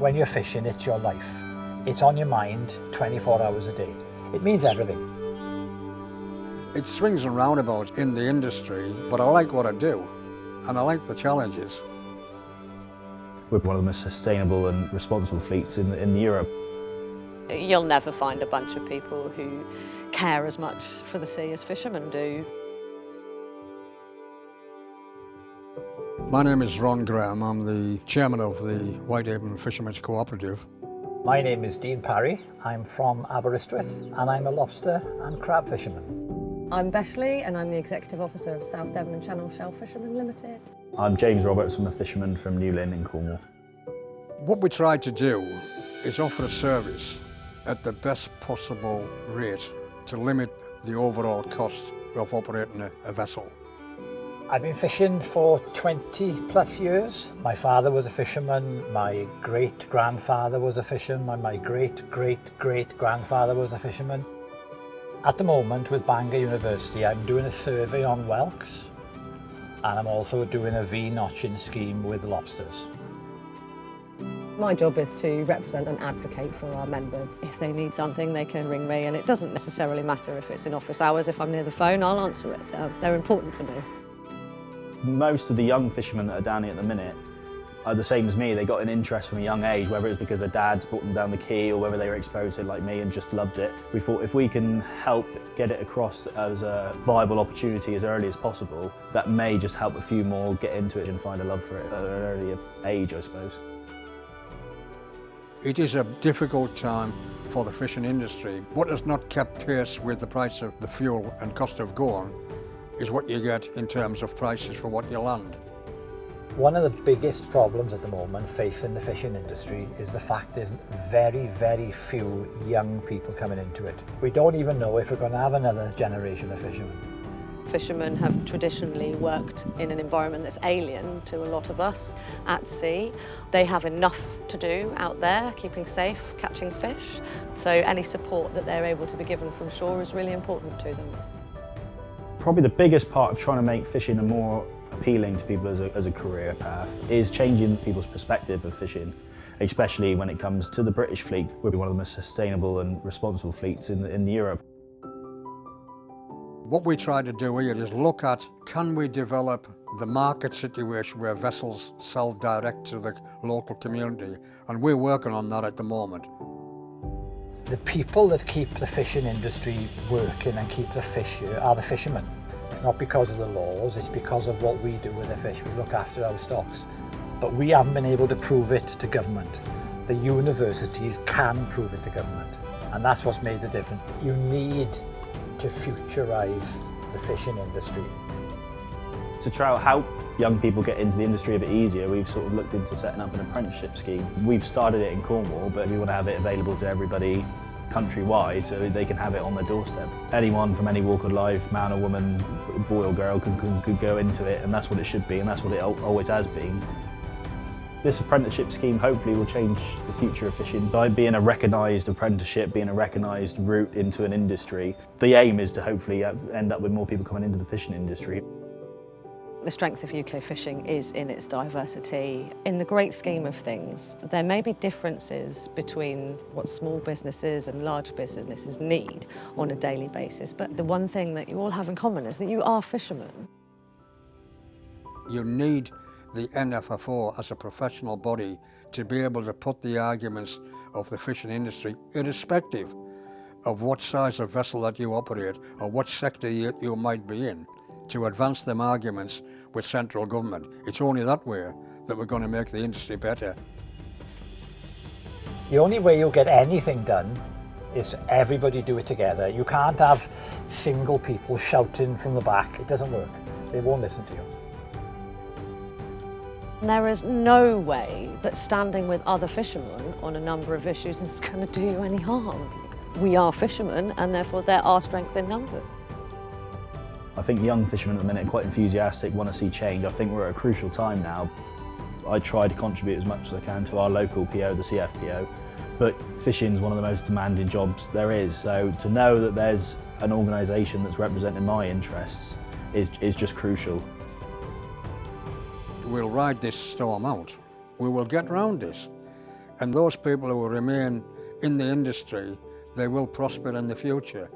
When you're fishing, it's your life. It's on your mind 24 hours a day. It means everything. It swings and roundabouts in the industry, but I like what I do, and I like the challenges. We're one of the most sustainable and responsible fleets in Europe. You'll never find a bunch of people who care as much for the sea as fishermen do. My name is Ron Graham. I'm the chairman of the Whitehaven Fishermen's Cooperative. My name is Dean Parry. I'm from Aberystwyth and I'm a lobster and crab fisherman. I'm Beshley and I'm the Executive Officer of South Devon and Channel Shell Fishermen Limited. I'm James Roberts. I'm a fisherman from Newlyn in Cornwall. What we try to do is offer a service at the best possible rate to limit the overall cost of operating a vessel. I've been fishing for 20 plus years. My father was a fisherman, my great-grandfather was a fisherman, and my great-great-great-grandfather was a fisherman. At the moment with Bangor University, I'm doing a survey on whelks and I'm also doing a V-notching scheme with lobsters. My job is to represent and advocate for our members. If they need something, they can ring me, and it doesn't necessarily matter if it's in office hours. If I'm near the phone, I'll answer it. They're important to me. Most of the young fishermen that are down here at the minute are the same as me. They got an interest from a young age, whether it's because their dads brought them down the quay or whether they were exposed to it like me and just loved it. We thought if we can help get it across as a viable opportunity as early as possible, that may just help a few more get into it and find a love for it at an earlier age, I suppose. It is a difficult time for the fishing industry. What has not kept pace with the price of the fuel and cost of going is what you get in terms of prices for what you land. One of the biggest problems at the moment facing the fishing industry is the fact there's very, very few young people coming into it. We don't even know if we're going to have another generation of fishermen. Fishermen have traditionally worked in an environment that's alien to a lot of us at sea. They have enough to do out there, keeping safe, catching fish. So any support that they're able to be given from shore is really important to them. Probably the biggest part of trying to make fishing a more appealing to people as a career path is changing people's perspective of fishing, especially when it comes to the British fleet. We're one of the most sustainable and responsible fleets in Europe. What we try to do here is look at, can we develop the market situation where vessels sell direct to the local community, and we're working on that at the moment. The people that keep the fishing industry working and keep the fish here are the fishermen. It's not because of the laws, it's because of what we do with the fish. We look after our stocks. But we haven't been able to prove it to government. The universities can prove it to government, and that's what's made the difference. You need to futurise the fishing industry. To try to help young people get into the industry a bit easier, we've sort of looked into setting up an apprenticeship scheme. We've started it in Cornwall, but we want to have it available to everybody countrywide so they can have it on their doorstep. Anyone from any walk of life, man or woman, boy or girl, could go into it, and that's what it should be, and that's what it always has been. This apprenticeship scheme hopefully will change the future of fishing by being a recognised apprenticeship, being a recognised route into an industry. The aim is to hopefully end up with more people coming into the fishing industry. The strength of UK fishing is in its diversity. In the great scheme of things, there may be differences between what small businesses and large businesses need on a daily basis, but the one thing that you all have in common is that you are fishermen. You need the NFFO as a professional body to be able to put the arguments of the fishing industry, irrespective of what size of vessel that you operate or what sector you might be in, to advance them arguments with central government. It's only that way that we're going to make the industry better. The only way you'll get anything done is everybody do it together. You can't have single people shouting from the back. It doesn't work. They won't listen to you. There is no way that standing with other fishermen on a number of issues is going to do you any harm. We are fishermen, and therefore there are strength in numbers. I think young fishermen at the minute are quite enthusiastic, want to see change. I think we're at a crucial time now. I try to contribute as much as I can to our local PO, the CFPO, but fishing is one of the most demanding jobs there is. So to know that there's an organisation that's representing my interests is just crucial. We'll ride this storm out. We will get round this. And those people who remain in the industry, they will prosper in the future.